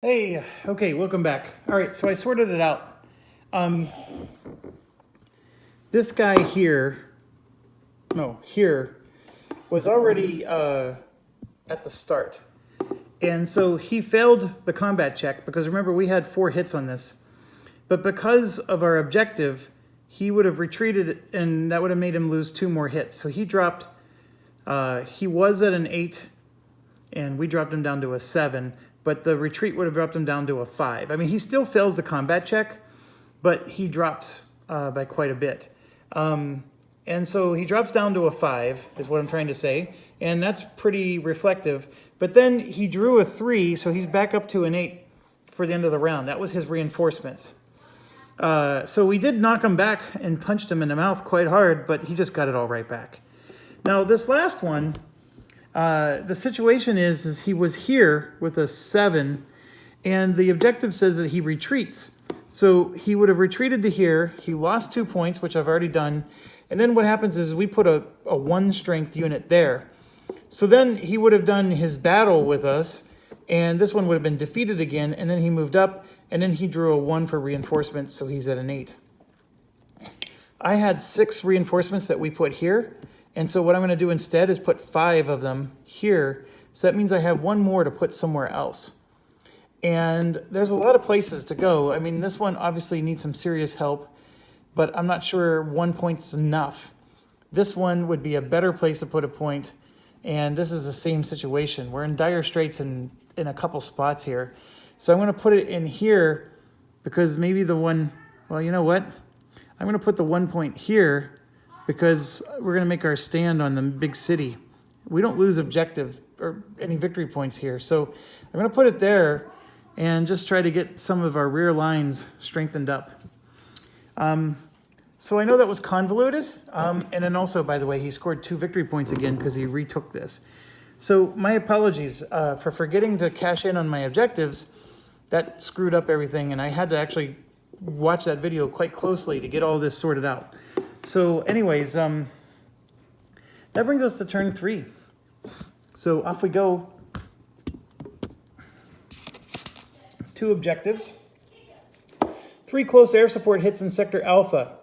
Hey, okay, welcome back. All right, so I sorted it out. This guy here, here, was already at the start. And so he failed the combat check because remember we had 4 hits on this. But because of our objective, he would have retreated and that would have made him lose 2 more hits. So he dropped, he was at an 8 and we dropped him down to a 7. But the retreat would have dropped him down to a 5. I mean, he still fails the combat check, but he drops by quite a bit. And so he drops down to a 5, is what I'm trying to say, and that's pretty reflective. But then he drew a 3, so he's back up to an 8 for the end of the round. That was his reinforcements. So we did knock him back and punched him in the mouth quite hard, but he just got it all right back. Now, this last one, the situation is he was here with a 7, and the objective says that he retreats. So he would have retreated to here. He lost 2 points, which I've already done. And then what happens is we put a 1 strength unit there. So then he would have done his battle with us, and this one would have been defeated again, and then he moved up, and then he drew a 1 for reinforcements, so he's at an 8. I had 6 reinforcements that we put here. And so what I'm going to do instead is put 5 of them here. So that means I have 1 more to put somewhere else. And there's a lot of places to go. I mean, this one obviously needs some serious help, but I'm not sure 1 point's enough. This one would be a better place to put a point. And this is the same situation. We're in dire straits in a couple spots here. So I'm going to put it in here because maybe the one, well, you know what? I'm going to put the 1 point here because we're going to make our stand on the big city. We don't lose objective or any victory points here. So I'm going to put it there and just try to get some of our rear lines strengthened up. So I know that was convoluted. And then also, by the way, he scored 2 victory points again because he retook this. So my apologies for forgetting to cash in on my objectives. That screwed up everything, and I had to actually watch that video quite closely to get all this sorted out. So anyways, that brings us to turn 3. So off we go. 2 objectives. 3 close air support hits in Sector Alpha.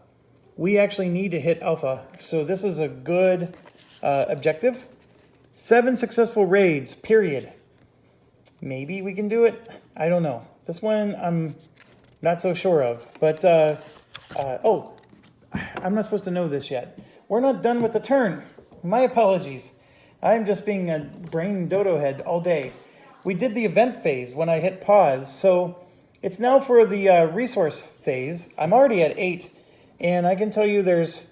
We actually need to hit Alpha, so this is a good objective. 7 successful raids, period. Maybe we can do it. I don't know. This one I'm not so sure of. But, oh, I'm not supposed to know this yet. We're not done with the turn. My apologies. I'm just being a brain dodo head all day. We did the event phase when I hit pause, so it's now for the resource phase. I'm already at 8, and I can tell you there's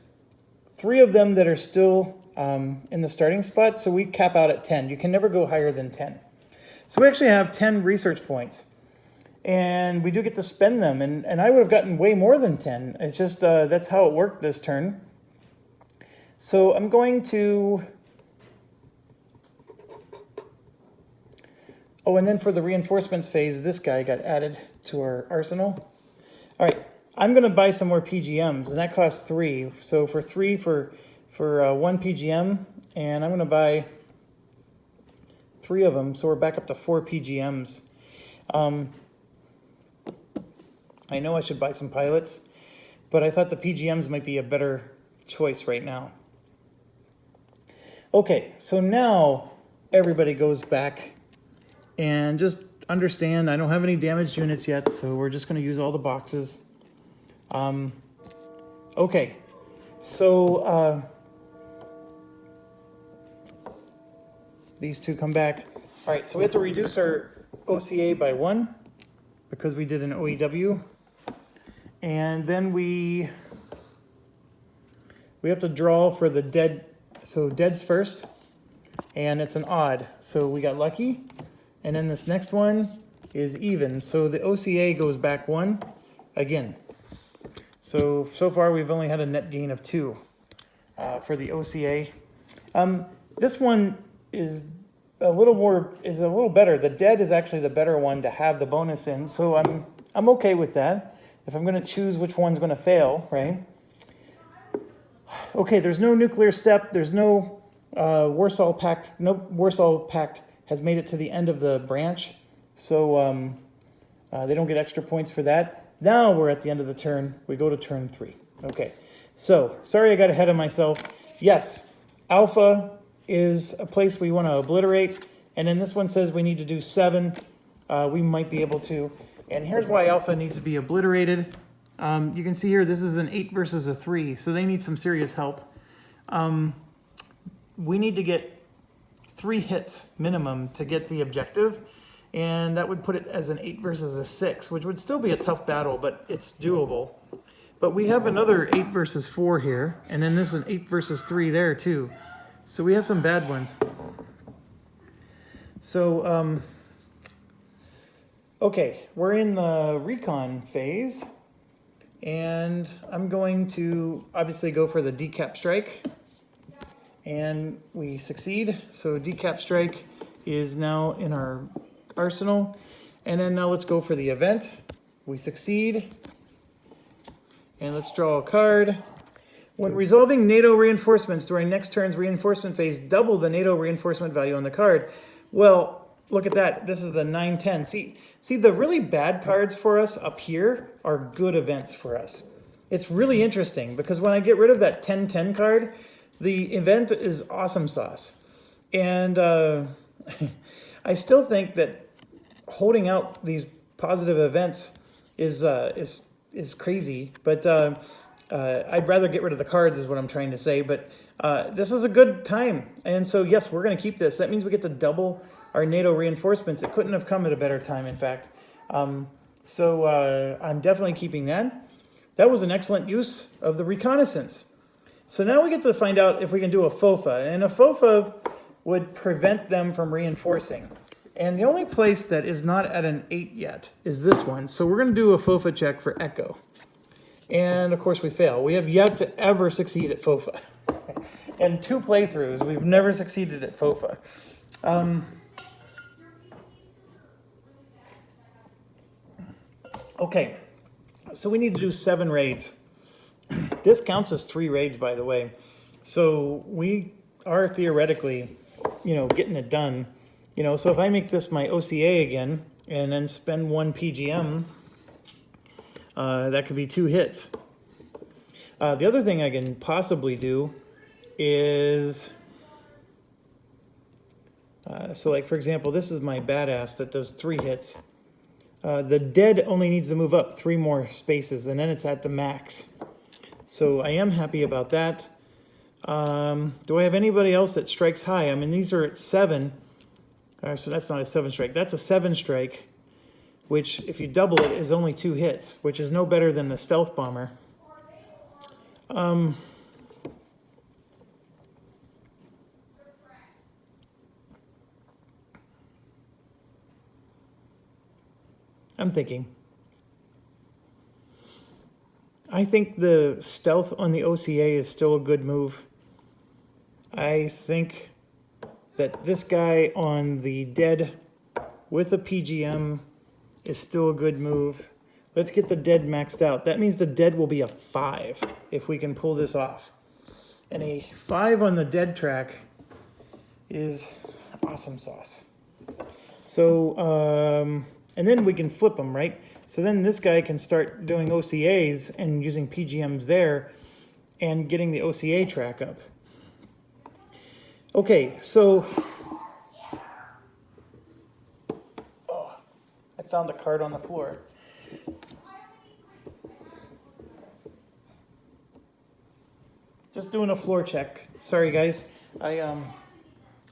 3 of them that are still in the starting spot, so we cap out at 10. You can never go higher than 10. So we actually have 10 research points. And we do get to spend them, and I would have gotten way more than 10. It's just, that's how it worked this turn. So I'm going to... Oh, and then for the reinforcements phase, this guy got added to our arsenal. All right, I'm going to buy some more PGMs, and that costs 3. So for 3 for 1 PGM, and I'm going to buy 3 of them, so we're back up to 4 PGMs. I know I should buy some pilots, but I thought the PGMs might be a better choice right now. Okay, so now everybody goes back and just understand I don't have any damaged units yet, so we're just going to use all the boxes. Okay, so these 2 come back. All right, so we have to reduce our OCA by 1 because we did an OEW. And then we have to draw for the dead. So dead's first, and it's an odd. So we got lucky. And then this next one is even. So the OCA goes back 1 again. So far we've only had a net gain of 2 for the OCA. This one is a little better. The dead is actually the better one to have the bonus in. So I'm okay with that. If I'm going to choose which one's going to fail, right? Okay, there's no nuclear step. There's no Warsaw Pact. No Warsaw Pact has made it to the end of the branch. So They don't get extra points for that. Now we're at the end of the turn. We go to turn 3. Okay, so sorry I got ahead of myself. Yes, alpha is a place we want to obliterate. And then this one says we need to do 7. We might be able to. And here's why alpha needs to be obliterated. You can see here, this is an 8 versus a 3, so they need some serious help. We need to get 3 hits minimum to get the objective, and that would put it as an 8 versus a 6, which would still be a tough battle, but it's doable. But we have another 8 versus 4 here, and then there's an 8 versus 3 there too. So we have some bad ones. So, okay, we're in the recon phase, and I'm going to obviously go for the decap strike, and we succeed. So decap strike is now in our arsenal, and then now let's go for the event. We succeed, and let's draw a card. When resolving NATO reinforcements during next turn's reinforcement phase, double the NATO reinforcement value on the card. Well, look at that. This is the 9-10. See, the really bad cards for us up here are good events for us. It's really interesting because when I get rid of that 10-10 card, the event is awesome sauce. And I still think that holding out these positive events is crazy, but I'd rather get rid of the cards is what I'm trying to say. But this is a good time, and so yes, we're going to keep this. That means we get to double our NATO reinforcements. It couldn't have come at a better time, in fact. So I'm definitely keeping that. That was an excellent use of the reconnaissance. So now we get to find out if we can do a FOFA, and a FOFA would prevent them from reinforcing. And the only place that is not at an 8 yet is this one. So we're going to do a FOFA check for Echo. And of course we fail. We have yet to ever succeed at FOFA. In 2 playthroughs, we've never succeeded at FOFA. Okay, so we need to do 7 raids. This counts as 3 raids, by the way. So we are theoretically, getting it done. So if I make this my OCA again, and then spend 1 PGM, that could be 2 hits. The other thing I can possibly do is, so like for example, this is my badass that does 3 hits. The dead only needs to move up 3 more spaces, and then it's at the max. So I am happy about that. Do I have anybody else that strikes high? I mean, these are at 7. So that's not a 7 strike. That's a 7 strike, which if you double it is only 2 hits, which is no better than the stealth bomber. I'm thinking. I think the stealth on the OCA is still a good move. I think that this guy on the dead with a PGM is still a good move. Let's get the dead maxed out. That means the dead will be a 5 if we can pull this off. And a 5 on the dead track is awesome sauce. So, and then we can flip them, right? So then this guy can start doing OCAs and using PGMs there and getting the OCA track up. Okay, so I found a card on the floor. Just doing a floor check. Sorry guys, I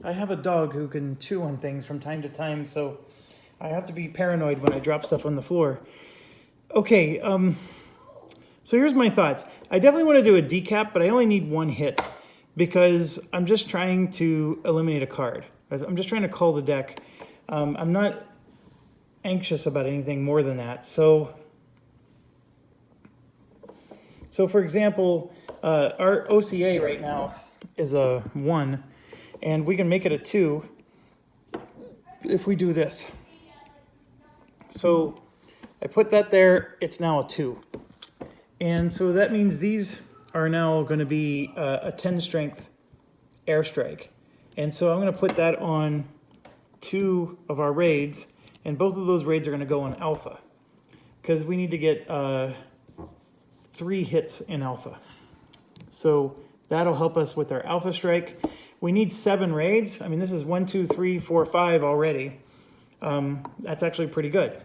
have a dog who can chew on things from time to time, so I have to be paranoid when I drop stuff on the floor. Okay, so here's my thoughts. I definitely want to do a decap, but I only need 1 hit because I'm just trying to eliminate a card. I'm just trying to call the deck. I'm not anxious about anything more than that. So for example, our OCA right now is a 1, and we can make it a 2 if we do this. So I put that there, it's now a 2. And so that means these are now going to be a 10 strength airstrike. And so I'm going to put that on 2 of our raids, And both of those raids are going to go on Alpha, because we need to get 3 hits in Alpha. So that'll help us with our Alpha strike. We need 7 raids. I mean, this is 1, 2, 3, 4, 5 already. That's actually pretty good.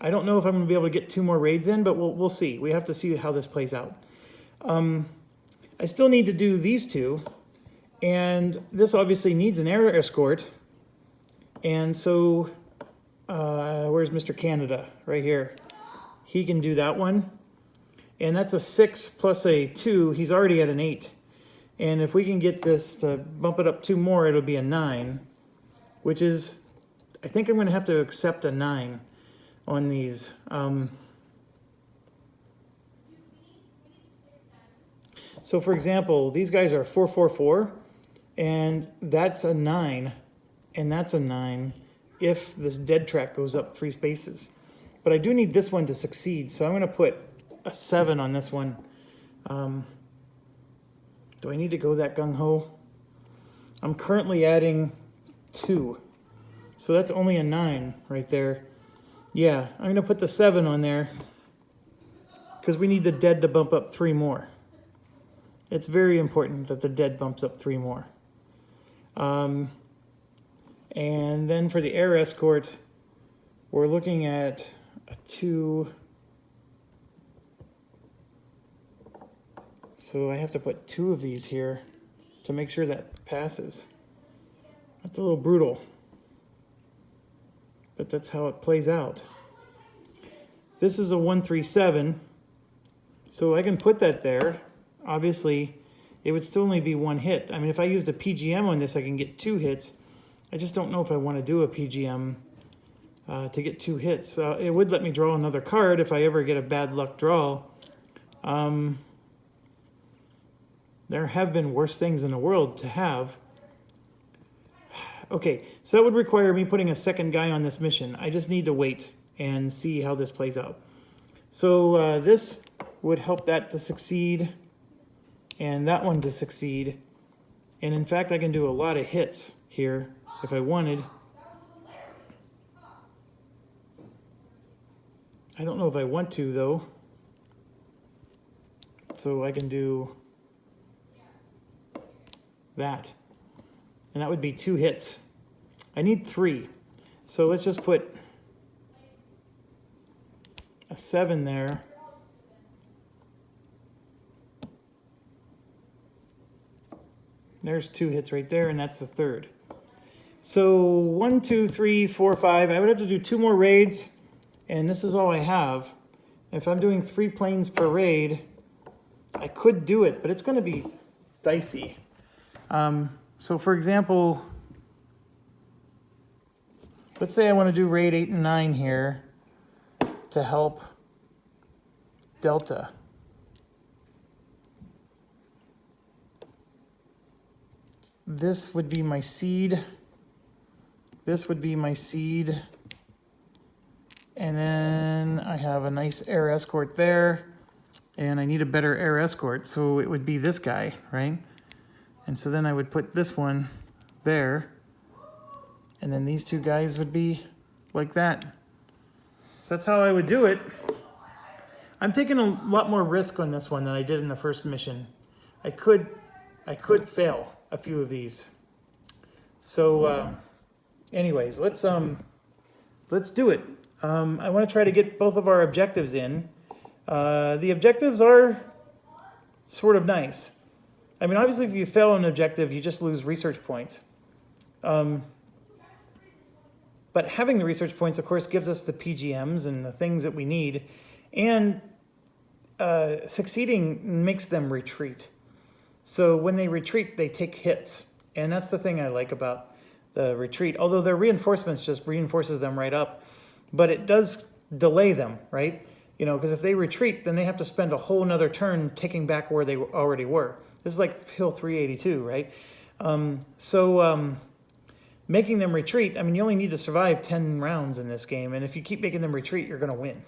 I don't know if I'm going to be able to get 2 more raids in, but we'll see. We have to see how this plays out. I still need to do these 2, and this obviously needs an air escort. And so, where's Mr. Canada? Right here. He can do that one. And that's a 6 plus a 2. He's already at an 8. And if we can get this to bump it up 2 more, it'll be a 9, which is, I think I'm going to have to accept a 9 on these. So for example, these guys are 4, 4, 4, and that's a 9, and that's a 9 if this dead track goes up 3 spaces. But I do need this one to succeed, so I'm going to put a 7 on this one. Do I need to go that gung-ho? I'm currently adding 2, so that's only a 9 right there. Yeah, I'm going to put the 7 on there because we need the dead to bump up 3 more. It's very important that the dead bumps up 3 more. And then for the air escort, we're looking at a 2. So I have to put 2 of these here to make sure that passes. That's a little brutal, but that's how it plays out. This is a 137, so I can put that there. Obviously, it would still only be 1 hit. I mean, if I used a PGM on this, I can get 2 hits. I just don't know if I want to do a PGM to get 2 hits. It would let me draw another card if I ever get a bad luck draw. There have been worse things in the world to have. Okay, so that would require me putting a second guy on this mission. I just need to wait and see how this plays out. So this would help that to succeed and that one to succeed. And in fact, I can do a lot of hits here if I wanted. I don't know if I want to though. So I can do that. And that would be 2 hits. I need 3. So let's just put a 7 there. There's 2 hits right there, and that's the 3rd. So 1, 2, 3, 4, 5. I would have to do 2 more raids, and this is all I have. If I'm doing 3 planes per raid, I could do it, but it's going to be dicey. So for example, let's say I want to do raid 8 and 9 here to help Delta. This would be my seed. This would be my seed. And then I have a nice air escort there. And I need a better air escort, so it would be this guy, right? And so then I would put this one there. And then these 2 guys would be like that. So that's how I would do it. I'm taking a lot more risk on this one than I did in the first mission. I could fail a few of these. So anyways, let's do it. I want to try to get both of our objectives in. The objectives are sort of nice. I mean, obviously, if you fail an objective, you just lose research points. But having the research points, of course, gives us the PGMs and the things that we need. And succeeding makes them retreat. So when they retreat, they take hits. And that's the thing I like about the retreat. Although their reinforcements just reinforces them right up. But it does delay them, right? You know, because if they retreat, then they have to spend a whole nother turn taking back where they already were. This is like Hill 382, right? Making them retreat, I mean, you only need to survive 10 rounds in this game. And if you keep making them retreat, you're going to win.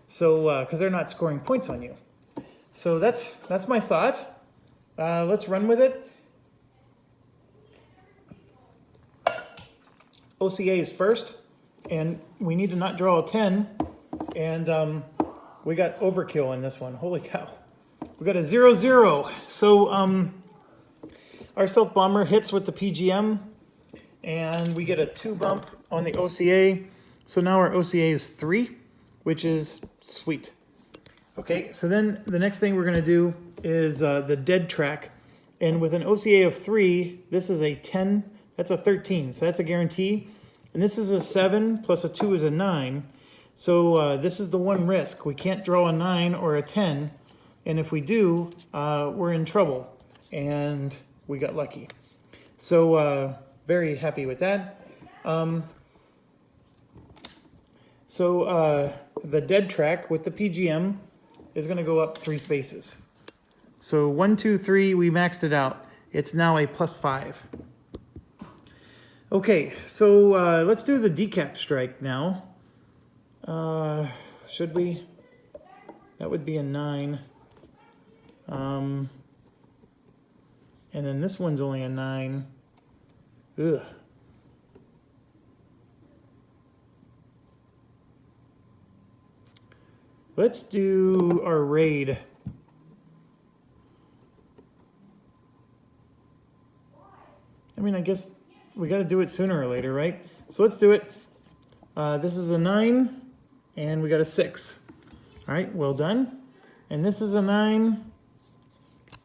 So, because they're not scoring points on you. So that's my thought. Let's run with it. OCA is first, And we need to not draw a 10. And we got overkill in this one. Holy cow. We got a 0-0. So our stealth bomber hits with the PGM. And we get a 2 bump on the OCA. So now our OCA is 3, which is sweet. Okay, so then the next thing we're going to do is the dead track. And with an OCA of 3, this is a 10. That's a 13, so that's a guarantee. And this is a 7 plus a 2 is a 9. So this is the one risk. We can't draw a 9 or a 10. And if we do, we're in trouble. And we got lucky. So very happy with that. The dead track with the PGM is going to go up 3 spaces. So 1, 2, 3, we maxed it out. It's now a +5. Okay, so let's do the decap strike now. Should we? That would be a 9. And then this one's only a 9. Ugh. Let's do our raid. I mean, I guess we got to do it sooner or later, right? So let's do it. This is a 9, and we got a 6. All right, well done. And this is a 9,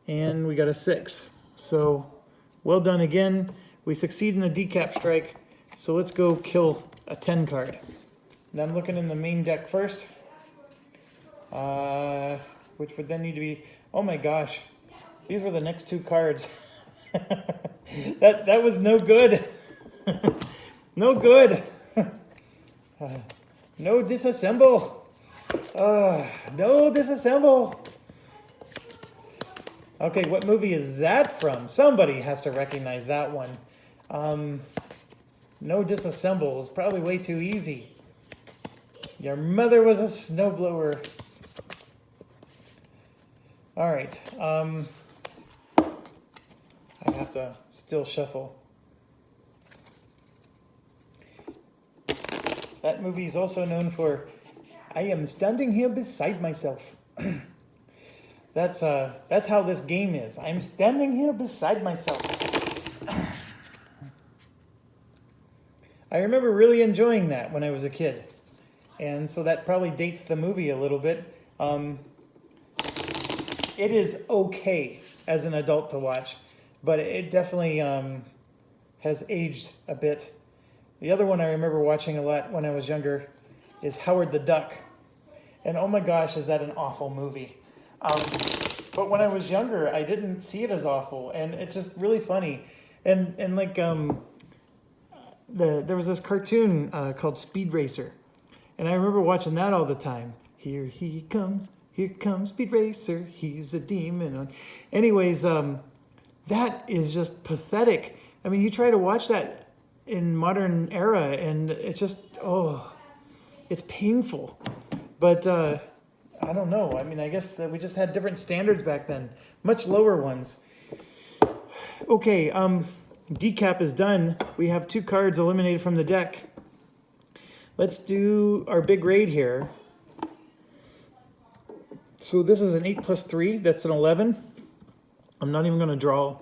and we got a 6. So well done again. We succeed in a decap strike. So let's go kill a 10 card. Now I'm looking in the main deck first. Which would then need to be, oh my gosh, these were the next 2 cards. that was no good. No good. No disassemble. No disassemble. Okay, what movie is that from? Somebody has to recognize that one. No disassemble is probably way too easy. Your mother was a snowblower. All right. I have to still shuffle. That movie is also known for, I am standing here beside myself. That's how this game is. I'm standing here beside myself. I remember really enjoying that when I was a kid. And so that probably dates the movie a little bit. It is okay as an adult to watch, but it definitely has aged a bit. The other one I remember watching a lot when I was younger is Howard the Duck. And oh my gosh, is that an awful movie. But when I was younger, I didn't see it as awful, and it's just really funny. And like there was this cartoon called Speed Racer, and I remember watching that all the time. Here comes Speed Racer, he's a demon. Anyways, that is just pathetic. I mean, you try to watch that in modern era, and it's just, it's painful. But I don't know. I mean, I guess that we just had different standards back then, much lower ones. Okay, decap is done. We have 2 cards eliminated from the deck. Let's do our big raid here. So this is an 8 plus 3, that's an 11. I'm not even going to draw.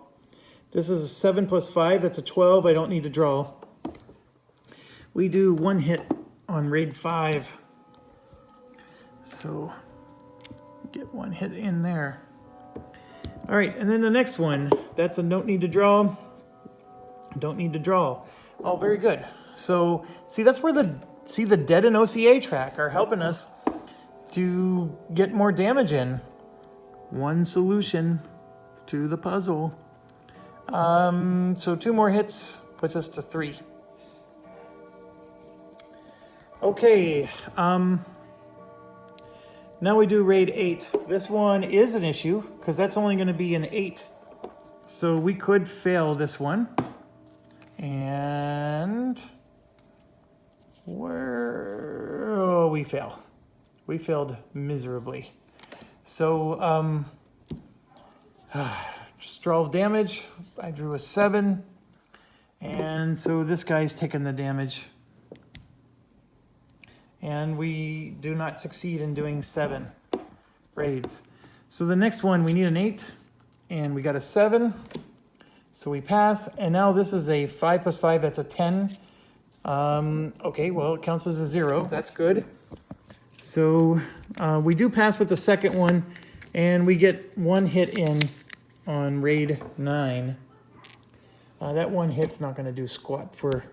This is a 7 plus 5, that's a 12. I don't need to draw. We do 1 hit on raid 5. So get 1 hit in there. All right, and then the next one, that's a don't need to draw. Don't need to draw. Oh, very good. So see, that's where the dead and OCA track are helping us to get more damage in. One solution to the puzzle. So 2 more hits puts us to 3. Okay, now we do raid 8. This one is an issue because that's only going to be an 8. So we could fail this one. And we fail. We failed miserably. So just draw damage. I drew a 7. And so this guy's taking the damage. and we do not succeed in doing 7 raids. So the next one, we need an 8, and we got a 7, so we pass. And now this is a 5 plus 5, that's a 10. Okay, well, it counts as a 0, that's good. So we do pass with the second one, and we get 1 hit in on raid 9. That 1 hit's not going to do squat for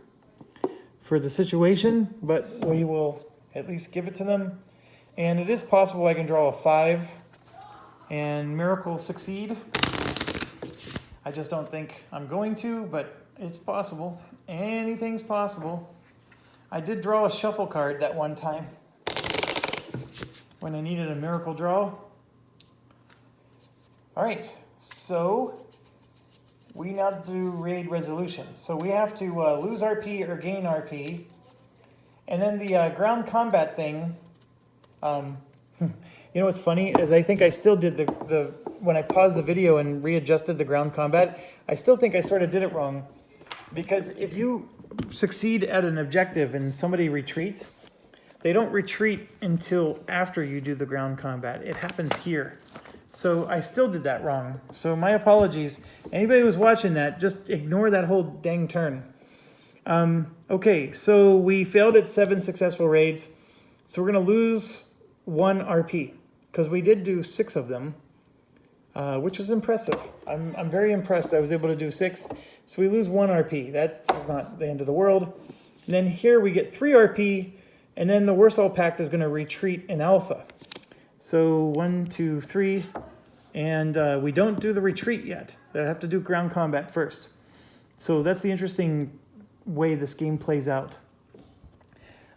the situation, but we will at least give it to them. And it is possible I can draw a 5 and miracle succeed. I just don't think I'm going to, but it's possible. Anything's possible. I did draw a shuffle card that one time when I needed a miracle draw. All right, so we now do raid resolution. So we have to lose RP or gain RP. And then the ground combat thing, you know what's funny is I think I still did the when I paused the video and readjusted the ground combat, I still think I sort of did it wrong. Because if you succeed at an objective and somebody retreats, they don't retreat until after you do the ground combat. It happens here. So I still did that wrong. So my apologies. Anybody who's watching that, just ignore that whole dang turn. Okay, so we failed at 7 successful raids. So we're going to lose 1 RP because we did do 6 of them, which was impressive. I'm very impressed I was able to do 6. So we lose 1 RP. That's not the end of the world. And then here we get 3 RP, and then the Warsaw Pact is going to retreat in Alpha. So 1, 2, 3, and we don't do the retreat yet. I have to do ground combat first. So that's the interesting way this game plays out.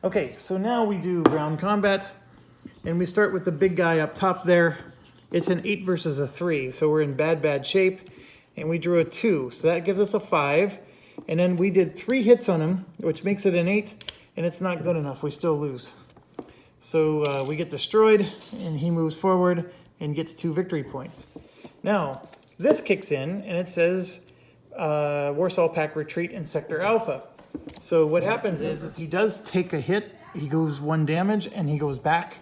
Okay, so now we do ground combat, and we start with the big guy up top there. It's an 8 versus a 3, so we're in bad shape, and we drew a 2, so that gives us a 5, and then we did 3 hits on him, which makes it an 8, and it's not good enough. We still lose. So we get destroyed, and he moves forward and gets 2 victory points. Now, this kicks in, and it says Warsaw Pact retreat in Sector Alpha. So what happens is he does take a hit, he goes 1 damage, and he goes back.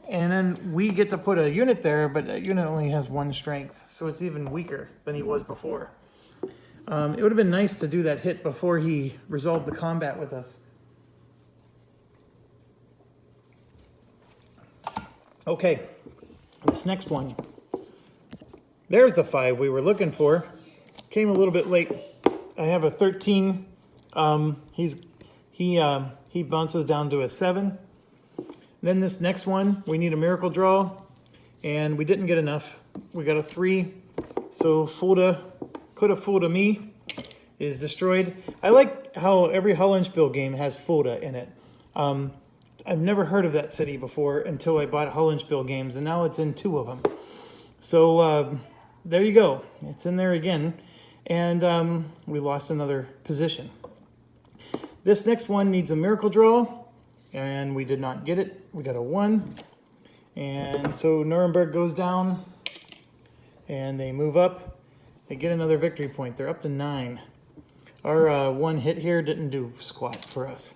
And then we get to put a unit there, but that unit only has 1 strength, so it's even weaker than he was before. It would have been nice to do that hit before he resolved the combat with us. Okay, this next one. There's the 5 we were looking for. Came a little bit late. I have a 13. He bounces down to a 7. Then this next one, we need a miracle draw, and we didn't get enough. We got a 3. So Fulda, coulda Fulda me, is destroyed. I like how every Hollenspiel game has Fulda in it. I've never heard of that city before until I bought Hollenspiel games, and now it's in 2 of them. So there you go. It's in there again, and we lost another position. This next one needs a miracle draw, and we did not get it. We got a 1, and so Nuremberg goes down, and they move up. They get another victory point. They're up to 9. Our 1 hit here didn't do squat for us.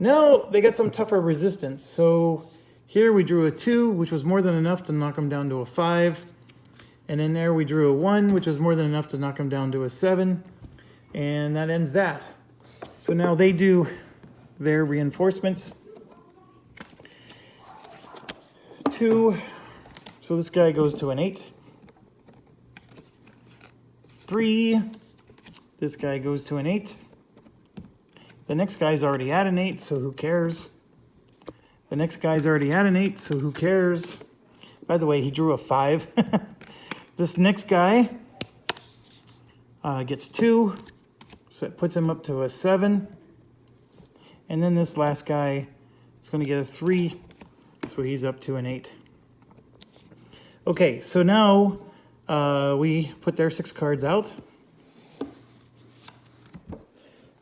Now they got some tougher resistance. So here we drew a 2, which was more than enough to knock them down to a 5. And then there we drew a 1, which was more than enough to knock them down to a 7. And that ends that. So now they do their reinforcements. 2. So this guy goes to an 8. 3. This guy goes to an 8. The next guy's already at an 8, so who cares? The next guy's already at an 8, so who cares? By the way, he drew a 5. This next guy gets 2, so it puts him up to a 7. And then this last guy is going to get a 3, so he's up to an 8. Okay, so now we put their 6 cards out.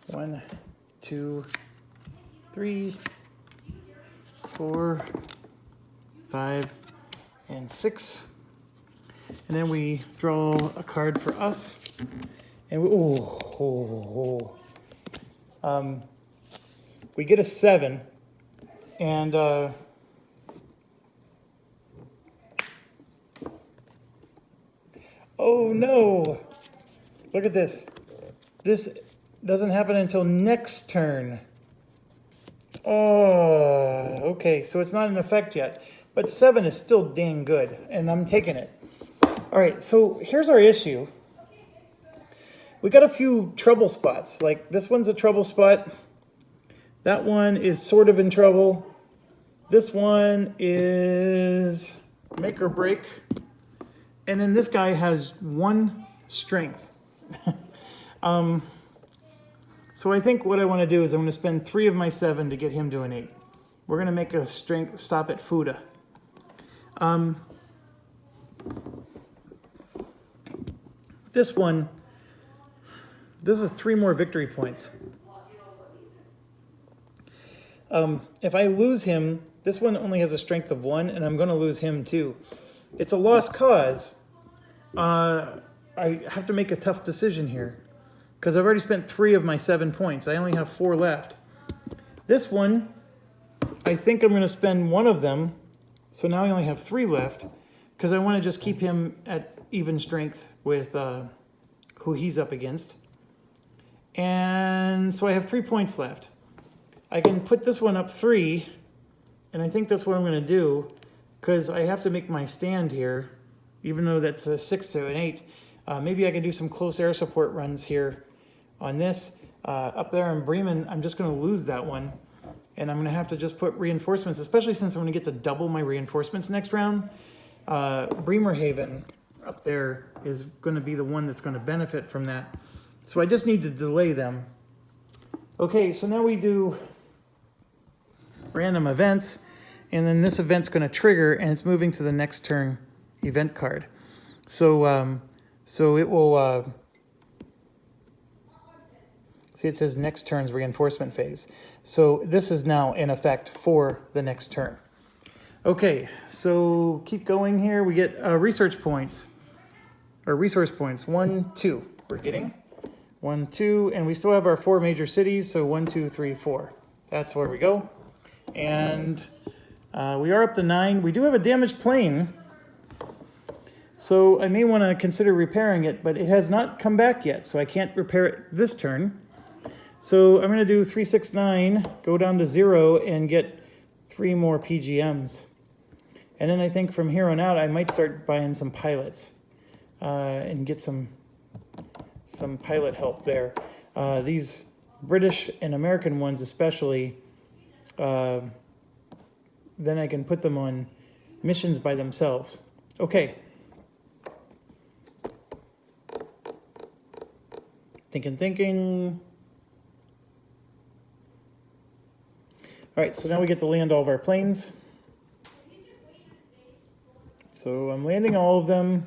1, 2, 3, 4, 5, and 6. And then we draw a card for us. And we get a 7. And oh no! Look at this. This doesn't happen until next turn. Oh, okay, so it's not in effect yet. But 7 is still dang good, and I'm taking it. All right, so here's our issue. We got a few trouble spots. Like this one's a trouble spot. That one is sort of in trouble. This one is make or break. And then this guy has 1 strength. So I think what I want to do is I'm going to spend 3 of my 7 to get him to an 8. We're going to make a strength stop at Fuda. This one, this is 3 more victory points. If I lose him, this one only has a strength of 1, and I'm going to lose him too. It's a lost cause. I have to make a tough decision here because I've already spent 3 of my 7 points. I only have 4 left. This one, I think I'm going to spend 1 of them, so now I only have 3 left because I want to just keep him at even strength with who he's up against. And so I have 3 points left. I can put this one up 3, and I think that's what I'm going to do because I have to make my stand here, even though that's a 6 to an 8. Maybe I can do some close air support runs here on this. Up there in Bremen, I'm just going to lose that one, and I'm going to have to just put reinforcements, especially since I'm going to get to double my reinforcements next round. Bremerhaven up there is going to be the one that's going to benefit from that. So I just need to delay them. Okay, so now we do random events, and then this event's going to trigger, and it's moving to the next turn event card. So so it will see, it says next turn's reinforcement phase. So this is now in effect for the next turn. Okay, so keep going here. We get research points, or resource points. 1, 2. We're getting 1, 2, and we still have our 4 major cities. So 1, 2, 3, 4. That's where we go. And we are up to 9. We do have a damaged plane, so I may want to consider repairing it, but it has not come back yet, so I can't repair it this turn. So I'm going to do 3, 6, 9, go down to 0, and get 3 more PGMs. And then I think from here on out, I might start buying some pilots and get some pilot help there. These British and American ones especially, then I can put them on missions by themselves. Okay. Thinking. All right, so now we get to land all of our planes. So I'm landing all of them.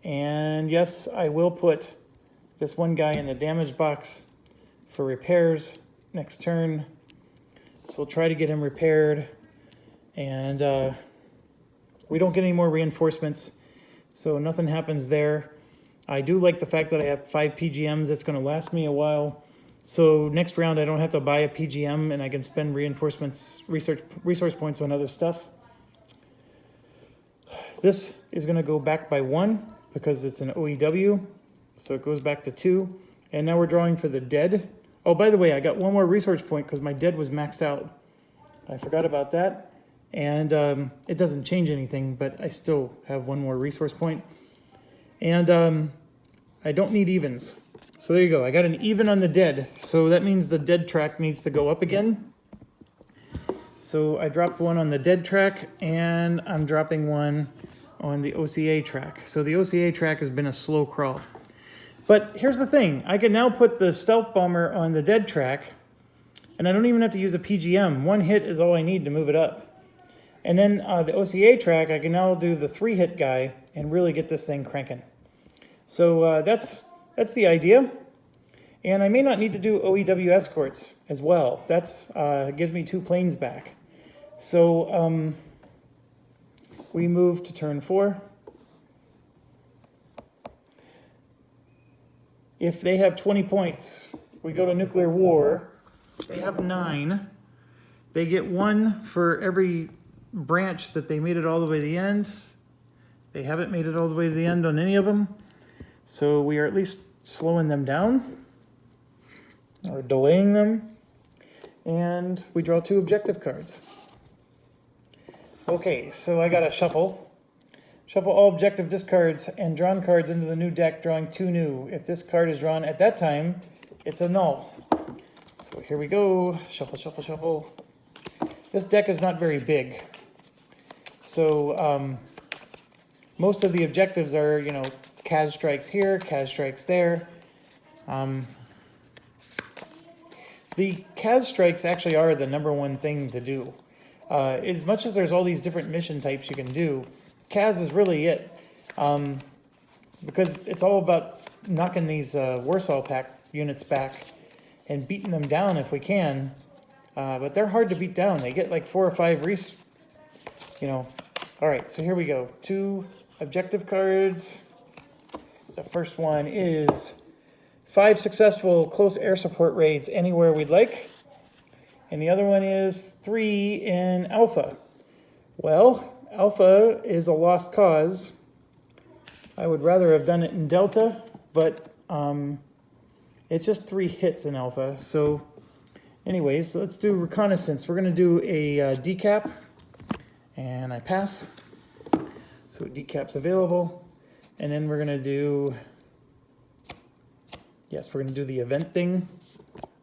And yes, I will put this one guy in the damage box for repairs next turn. So we'll try to get him repaired. And we don't get any more reinforcements, so nothing happens there. I do like the fact that I have 5 PGMs. That's going to last me a while. So next round I don't have to buy a PGM, and I can spend reinforcements, resource points on other stuff. This is going to go back by 1 because it's an OEW, so it goes back to 2. And now we're drawing for the dead. Oh, by the way, I got 1 more resource point because my dead was maxed out. I forgot about that. And it doesn't change anything, but I still have 1 more resource point. And I don't need evens. So there you go. I got an even on the dead. So that means the dead track needs to go up again. So I dropped 1 on the dead track, and I'm dropping 1 on the OCA track. So the OCA track has been a slow crawl. But here's the thing. I can now put the stealth bomber on the dead track, and I don't even have to use a PGM. 1 hit is all I need to move it up. And then the OCA track, I can now do the 3-hit guy and really get this thing cranking. So that's the idea. And I may not need to do OEW escorts as well. That's gives me 2 planes back. So we move to turn 4. If they have 20 points, we go to nuclear war. They have 9. They get 1 for every branch that they made it all the way to the end. They haven't made it all the way to the end on any of them. So we are at least slowing them down or delaying them. And we draw 2 objective cards. Okay, so I got to shuffle. Shuffle all objective discards and drawn cards into the new deck, drawing 2 new. If this card is drawn at that time, it's a null. So here we go. Shuffle, shuffle, shuffle. This deck is not very big. So most of the objectives are, you know, Kaz strikes here, Kaz strikes there. The Kaz strikes actually are the #1 thing to do. As much as there's all these different mission types you can do, Kaz is really it. Because it's all about knocking these Warsaw Pact units back and beating them down if we can. But they're hard to beat down. They get like 4 or 5 you know. All right, so here we go. 2 objective cards. The first one is 5 successful close air support raids anywhere we'd like. And the other one is 3 in Alpha. Well, Alpha is a lost cause. I would rather have done it in Delta, but it's just 3 hits in Alpha. So anyways, let's do reconnaissance. We're going to do a decap, and I pass. So decap's available. And then we're going to do, yes, we're going to do the event thing,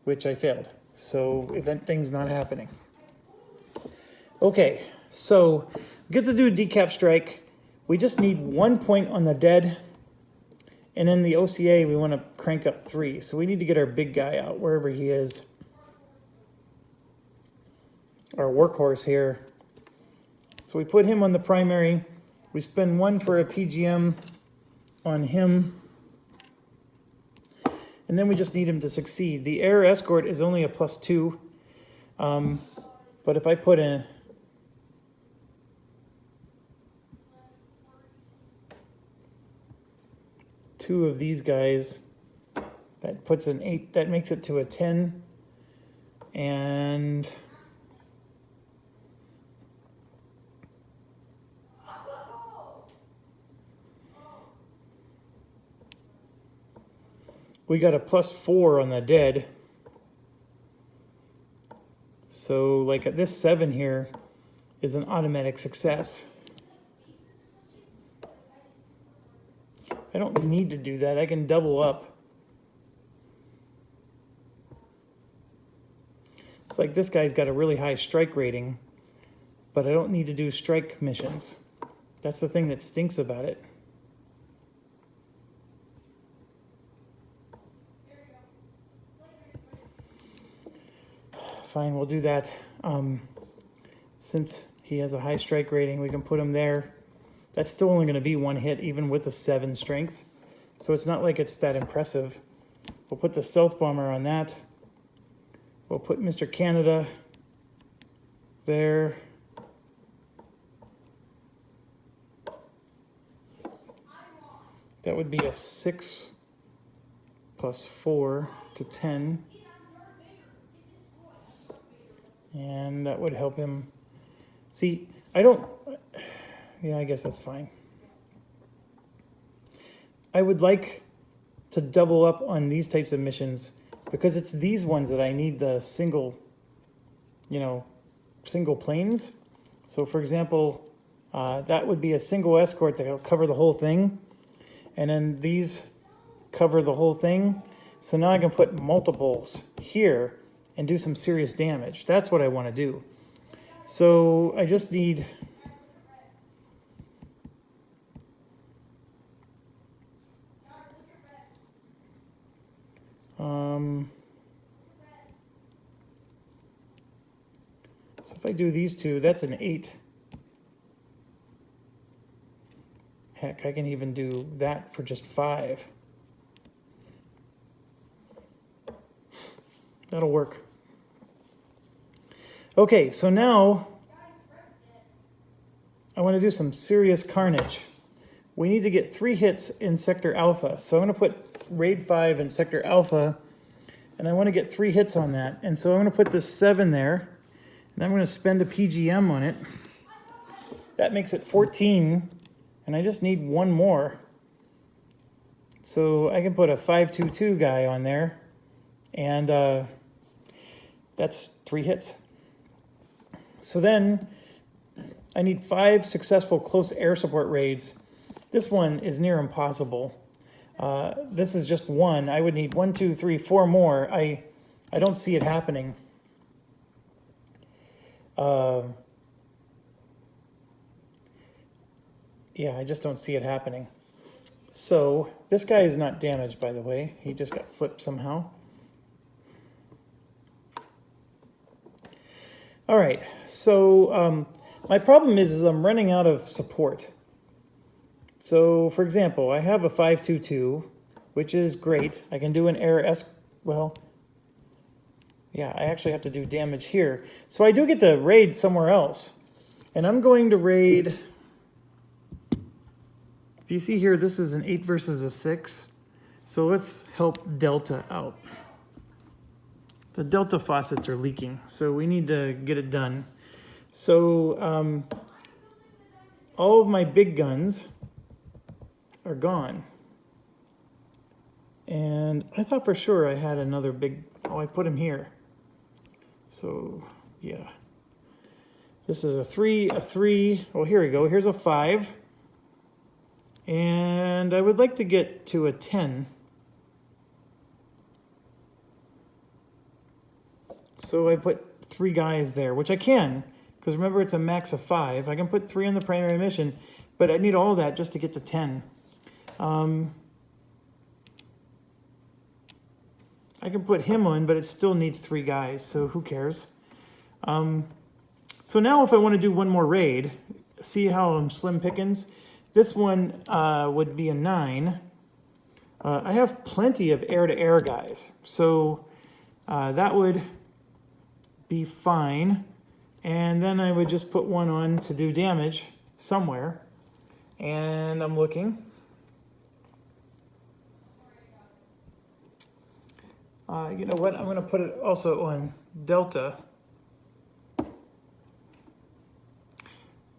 which I failed. So event thing's not happening. Okay, so we get to do a decap strike. We just need 1 point on the dead. And then the OCA, we want to crank up 3. So we need to get our big guy out, wherever he is. Our workhorse here. So we put him on the primary. We spend 1 for a PGM on him. And then we just need him to succeed. The air escort is only a +2. But if I put in two of these guys, that puts an 8, that makes it to a 10. And we got a +4 on the dead. So like this 7 here is an automatic success. I don't need to do that. I can double up. It's like this guy's got a really high strike rating, but I don't need to do strike missions. That's the thing that stinks about it. Fine, we'll do that. Since he has a high strike rating, we can put him there. That's still only going to be 1 hit, even with the 7 strength. So it's not like it's that impressive. We'll put the stealth bomber on that. We'll put Mr. Canada there. That would be a 6 + 4 to 10. And that would help him. See, I don't... Yeah, I guess that's fine. I would like to double up on these types of missions because it's these ones that I need the single, single planes. So for example, that would be a single escort that will cover the whole thing. And then these cover the whole thing. So now I can put multiples here and do some serious damage. That's what I want to do. So I just need... so if I do these 2, that's an 8. Heck, I can even do that for just 5. That'll work. Okay, so now I want to do some serious carnage. We need to get 3 hits in Sector Alpha. So I'm going to put Raid 5 in Sector Alpha, and I want to get 3 hits on that. And so I'm going to put this 7 there, And I'm going to spend a PGM on it. That makes it 14, and I just need one more. So I can put a 522 guy on there, and that's 3 hits. So then I need 5 successful close air support raids. This one is near impossible. This is just 1. I would need 1, 2, 3, 4 more. I don't see it happening. Yeah, I just don't see it happening. So this guy is not damaged, by the way. He just got flipped somehow. All right, so my problem is I'm running out of support. So, for example, I have a 522, which is great. I can do an air well, yeah, I actually have to do damage here. So I do get to raid somewhere else. And I'm going to raid, if you see here, this is an 8 versus a 6. So let's help Delta out. The Delta faucets are leaking, so we need to get it done. So all of my big guns are gone. And I thought for sure I had another big, I put him here. So yeah. This is a 3. Oh, here we go. Here's a 5. And I would like to get to a 10. So I put 3 guys there, which I can, because remember it's a max of 5. I can put 3 on the primary mission, but I need all that just to get to 10. I can put him on, but it still needs 3 guys, so who cares? So now if I want to do one more raid, see how I'm slim pickings? This one would be a 9. I have plenty of air-to-air guys, so that would be fine. And then I would just put one on to do damage somewhere. And I'm looking. You know what? I'm going to put it also on Delta.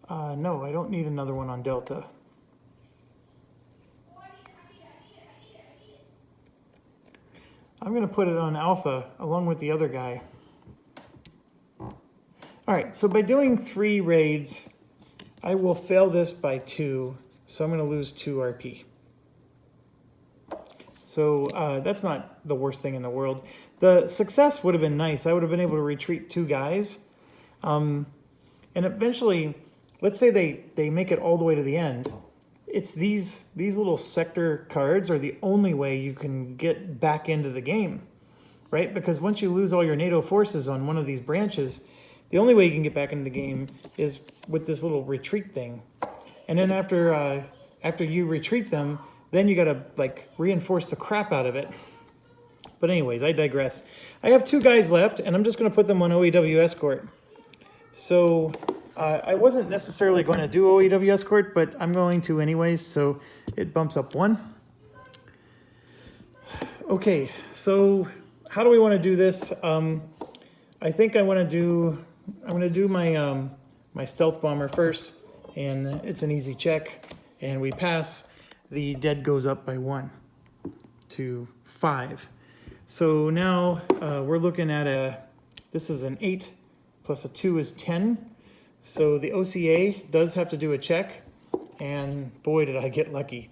No, I don't need another one on Delta. I'm going to put it on Alpha along with the other guy. All right, so by doing 3 raids, I will fail this by 2, so I'm going to lose 2 RP. So that's not the worst thing in the world. The success would have been nice. I would have been able to retreat 2 guys. And eventually, let's say they make it all the way to the end. It's these little sector cards are the only way you can get back into the game, right? Because once you lose all your NATO forces on one of these branches, the only way you can get back into the game is with this little retreat thing. And then after you retreat them, then you gotta like reinforce the crap out of it. But anyways, I digress. I have 2 guys left, and I'm just gonna put them on OEW escort. So I wasn't necessarily going to do OEW escort, but I'm going to anyways, so it bumps up 1. Okay, so how do we want to do this? I think I'm going to do my my stealth bomber first, and it's an easy check, and we pass. The dead goes up by 1 to 5. So now we're looking at this is an 8 plus a 2 is 10. So the OCA does have to do a check, and boy, did I get lucky.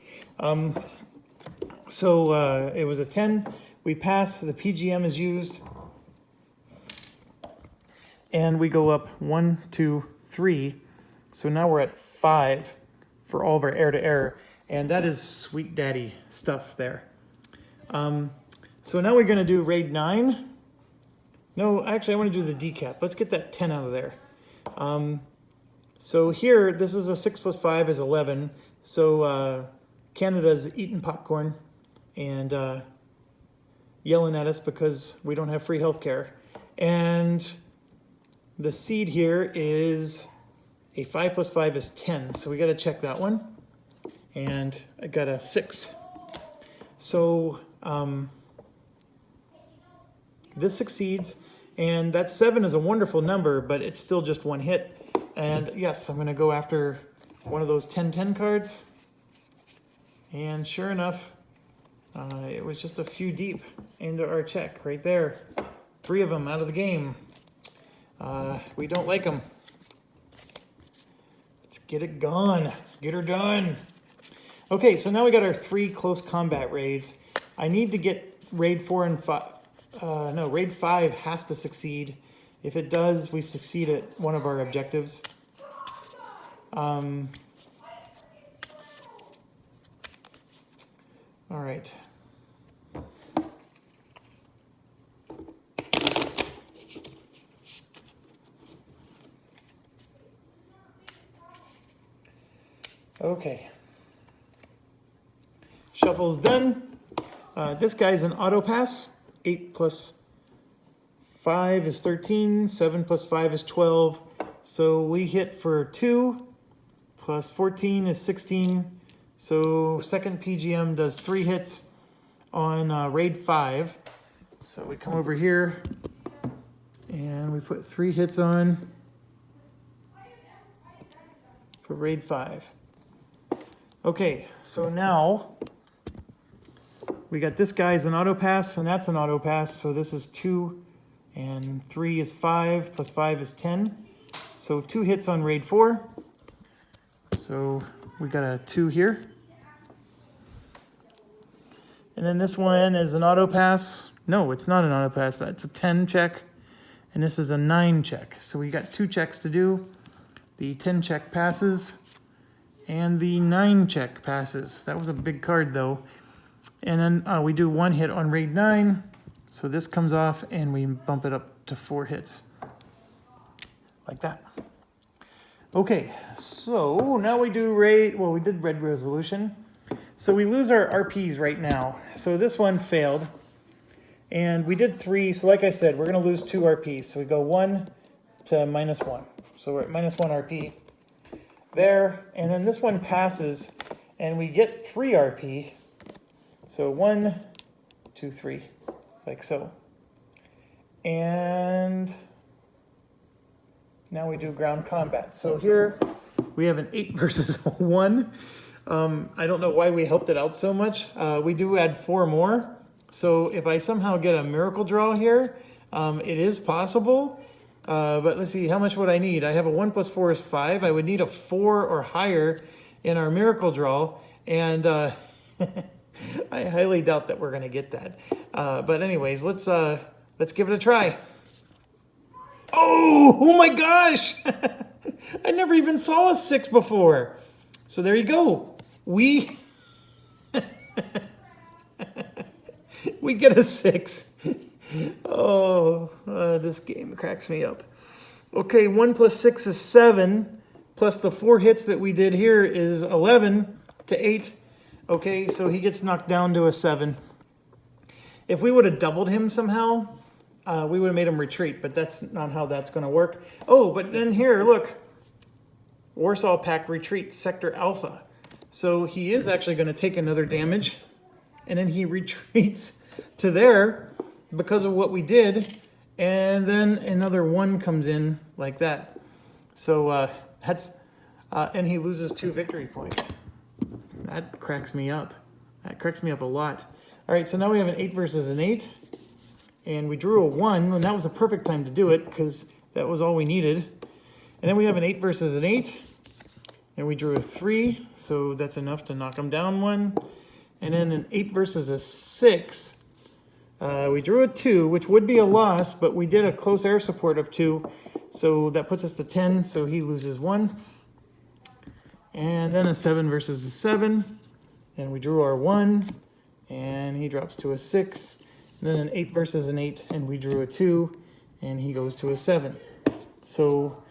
So it was a 10. We pass, the PGM is used, and we go up 1, 2, 3. So now we're at 5 for all of our air-to-air, and that is sweet daddy stuff there. So now we're going to do raid 9. No, actually, I want to do the decap. Let's get that 10 out of there. So here, this is a 6 plus 5 is 11. So Canada's eating popcorn and yelling at us because we don't have free healthcare. And the seed here is a 5 plus 5 is 10. So we got to check that one. And I got a 6. So this succeeds. And that 7 is a wonderful number, but it's still just one hit. And yes, I'm going to go after one of those 10-10 cards. And sure enough, it was just a few deep into our check right there. 3 of them out of the game. We don't like them. Let's get it gone. Get her done. Okay, so now we got our 3 close combat raids. I need to get raid 4 and 5. No, raid 5 has to succeed. If it does, we succeed at one of our objectives. All right. Okay. Shuffle's done. This guy's an auto pass. 8 plus 5 is 13. 7 plus 5 is 12. So we hit for 2. Plus 14 is 16. So second PGM does 3 hits on raid 5. So we come over here and we put 3 hits on for raid 5. Okay, so now we got this guy's an auto pass, and that's an auto pass. So this is 2, and 3 is 5, plus 5 is 10. So 2 hits on raid 4. So we got a 2 here. And then this one is an auto pass. No, it's not an auto pass. That's a 10 check. And this is a 9 check. So we got 2 checks to do. The 10 check passes. And the 9 check passes. That was a big card though. And then we do 1 hit on raid 9. So this comes off and we bump it up to 4 hits. Like that. Okay, so now we do raid, well, we did red resolution. So we lose our RPs right now. So this one failed. And we did 3, so like I said, we're gonna lose 2 RPs. So we go 1 to -1. So we're at -1 RP. There, and then this one passes, and we get 3 RP. So 1, 2, 3, like so. And now we do ground combat. So here we have an 8 versus 1. I don't know why we helped it out so much. We do add 4 more. So if I somehow get a miracle draw here, it is possible. But let's see, how much would I need? I have a 1 plus 4 is 5. I would need a 4 or higher in our miracle draw. And I highly doubt that we're going to get that. But anyways, let's give it a try. Oh my gosh! I never even saw a 6 before. So there you go. We get a 6. Oh, this game cracks me up. Okay, 1 plus 6 is 7. Plus the 4 hits that we did here is 11 to 8. Okay, so he gets knocked down to a 7. If we would have doubled him somehow, we would have made him retreat, but that's not how that's going to work. Oh, but then here, look. Warsaw Pact retreat, Sector Alpha. So he is actually going to take another damage, and then he retreats to there because of what we did, and then another 1 comes in like that. So and he loses 2 victory points. That cracks me up. That cracks me up a lot. All right, so now we have an 8 versus an 8, and we drew a 1, and that was a perfect time to do it because that was all we needed. And then we have an 8 versus an 8, and we drew a 3, so that's enough to knock him down 1. And then an 8 versus a 6, we drew a 2, which would be a loss, but we did a close air support of 2, so that puts us to 10, so he loses 1. And then a 7 versus a 7, and we drew our 1, and he drops to a 6. And then an 8 versus an 8, and we drew a 2, and he goes to a 7. So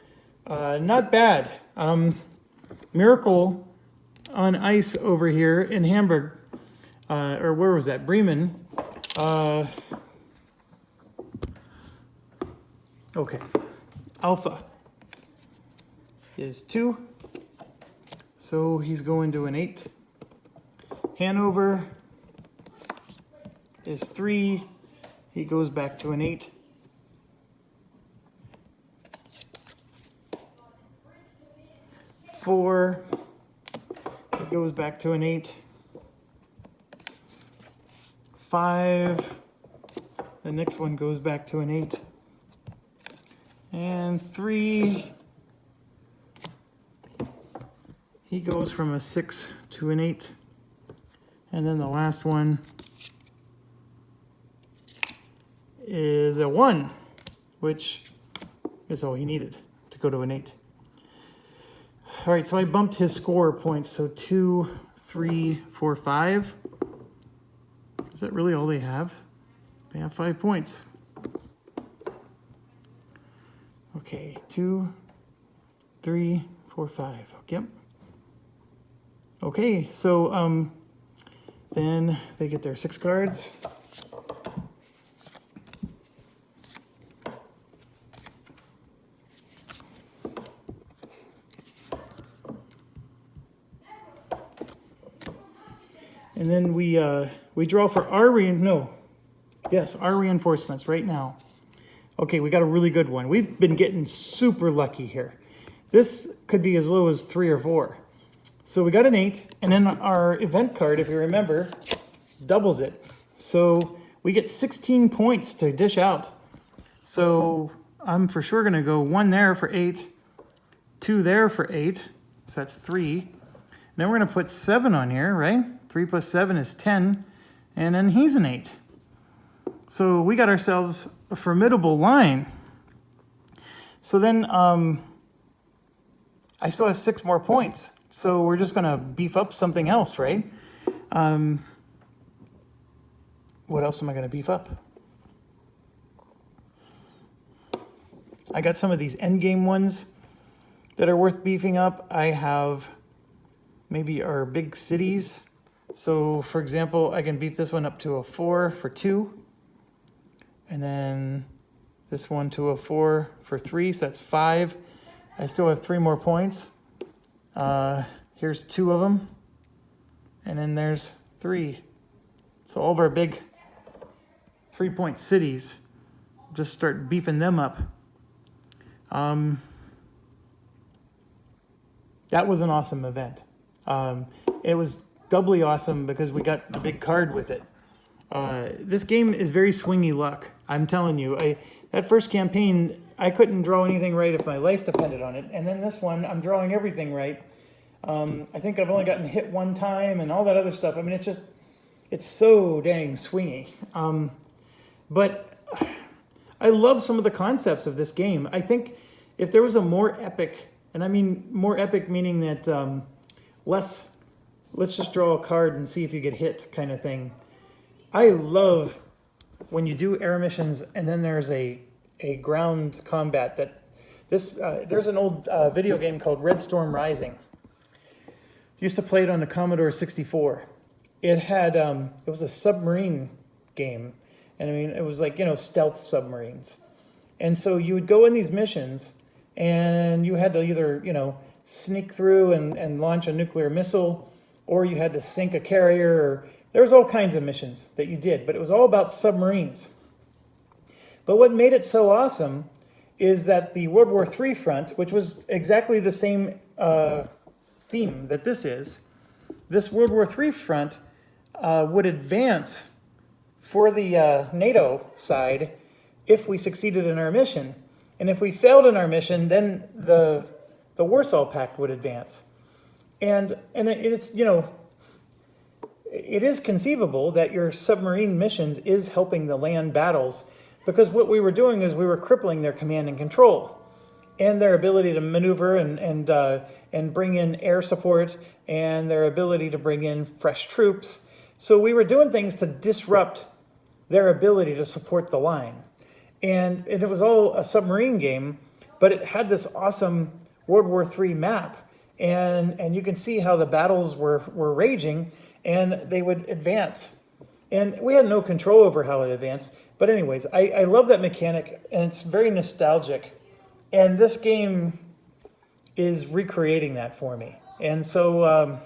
not bad. Miracle on ice over here in Hamburg, or where was that? Bremen. Okay. Alpha is 2. So he's going to an 8. Hanover is 3. He goes back to an 8. 4, it goes back to an 8. 5, the next one goes back to an 8. And 3, he goes from a 6 to an 8. And then the last one is a 1, which is all he needed to go to an 8. All right, so I bumped his score points. So 2, 3, 4, 5. Is that really all they have? They have 5 points. Okay, 2, 3, 4, 5. Yep. Okay, so then they get their 6 cards. And then we draw for our reinforcements right now. Okay, we got a really good one. We've been getting super lucky here. This could be as low as 3 or 4. So we got an 8, and then our event card, if you remember, doubles it. So we get 16 points to dish out. So I'm for sure going to go 1 there for 8, 2 there for 8, so that's 3. Then we're going to put 7 on here, right? 3 plus 7 is 10, and then he's an 8. So we got ourselves a formidable line. So then I still have 6 more points. So we're just going to beef up something else, right? What else am I going to beef up? I got some of these endgame ones that are worth beefing up. I have maybe our big cities. So for example, I can beef this one up to a 4 for 2. And then this one to a 4 for 3, so that's 5. I still have 3 more points. Here's 2 of them. And then there's 3. So all of our big 3-point cities, just start beefing them up. That was an awesome event. It was doubly awesome because we got the big card with it. This game is very swingy luck. I'm telling you, that first campaign, I couldn't draw anything right if my life depended on it. And then this one, I'm drawing everything right. I think I've only gotten hit 1 time and all that other stuff. I mean, it's so dang swingy. But I love some of the concepts of this game. I think if there was a more epic, and I mean more epic meaning that let's just draw a card and see if you get hit kind of thing. I love when you do air missions and then there's a ground combat. There's an old video game called Red Storm Rising. Used to play it on the Commodore 64. It had it was a submarine game, and I mean it was like stealth submarines. And so you would go in these missions, and you had to either sneak through and launch a nuclear missile, or you had to sink a carrier. Or there was all kinds of missions that you did, but it was all about submarines. But what made it so awesome is that the World War III front, which was exactly the same theme that this World War III front would advance for the NATO side if we succeeded in our mission. And if we failed in our mission, then the Warsaw Pact would advance. And it's it is conceivable that your submarine missions is helping the land battles, because what we were doing is we were crippling their command and control and their ability to maneuver and bring in air support and their ability to bring in fresh troops. So we were doing things to disrupt their ability to support the line. And it was all a submarine game, but it had this awesome World War III map. And you can see how the battles were raging, and they would advance. And we had no control over how it advanced. But anyways, I love that mechanic, and it's very nostalgic. And this game is recreating that for me. And so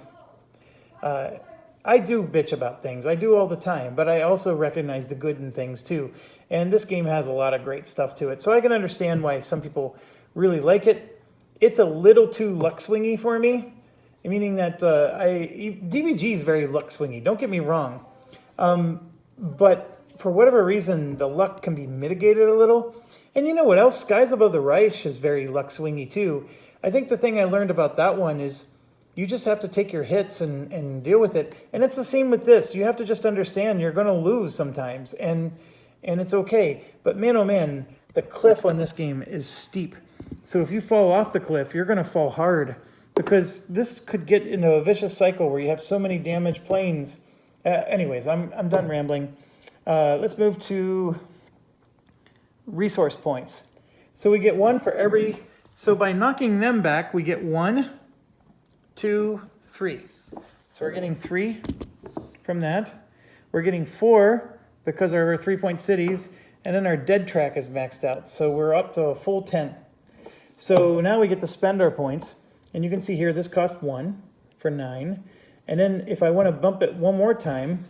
I do bitch about things. I do all the time. But I also recognize the good in things too. And this game has a lot of great stuff to it. So I can understand why some people really like it. it's a little too luck swingy for me, meaning that DVG is very luck swingy. Don't get me wrong, but for whatever reason, the luck can be mitigated a little. And you know what else? Skies Above the Reich is very luck swingy too. I think the thing I learned about that one is you just have to take your hits and deal with it. And it's the same with this. You have to just understand you're going to lose sometimes, and it's okay. But man, oh man, the cliff on this game is steep. So if you fall off the cliff, you're going to fall hard, because this could get into a vicious cycle where you have so many damaged planes. Anyways, I'm done rambling. Let's move to resource points. So we get 1 for every, so by knocking them back, we get 1, 2, 3. So we're getting 3 from that. We're getting 4 because of our 3-point cities, and then our dead track is maxed out. So we're up to a full 10. So now we get to spend our points, and you can see here this cost 1 for 9. And then if I want to bump it one more time,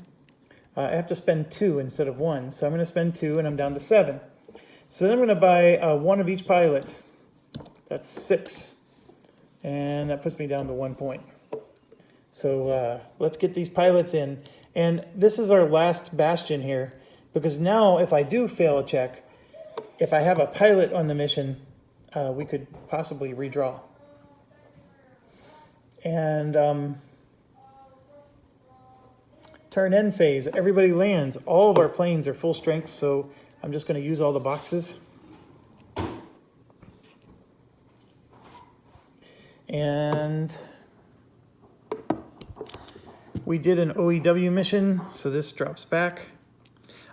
I have to spend 2 instead of 1. So I'm going to spend 2, and I'm down to 7. So then I'm going to buy 1 of each pilot. That's 6. And that puts me down to 1 point. So let's get these pilots in. And this is our last bastion here, because now if I do fail a check, if I have a pilot on the mission, we could possibly redraw. And turn end phase, everybody lands. All of our planes are full strength, so I'm just going to use all the boxes. And we did an OEW mission, so this drops back.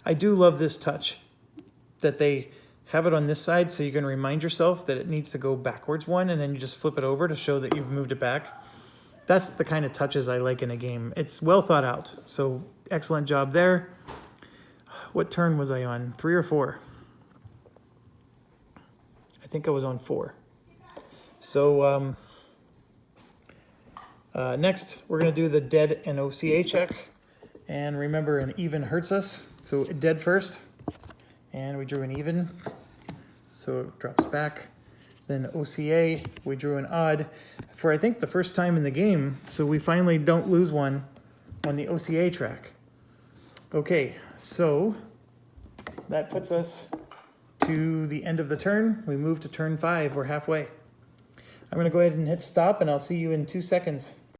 I do love this touch, that they have it on this side so you can remind yourself that it needs to go backwards 1, and then you just flip it over to show that you've moved it back. That's the kind of touches I like in a game. It's well thought out, so excellent job there. What turn was I on? 3 or 4? I think I was on 4. So next, we're going to do the dead and OCA check. And remember, an even hurts us. So dead first. And we drew an even. So it drops back. Then OCA, we drew an odd for, I think, the first time in the game. So we finally don't lose one on the OCA track. Okay, so that puts us to the end of the turn. We move to turn 5. We're halfway. I'm going to go ahead and hit stop, and I'll see you in 2 seconds.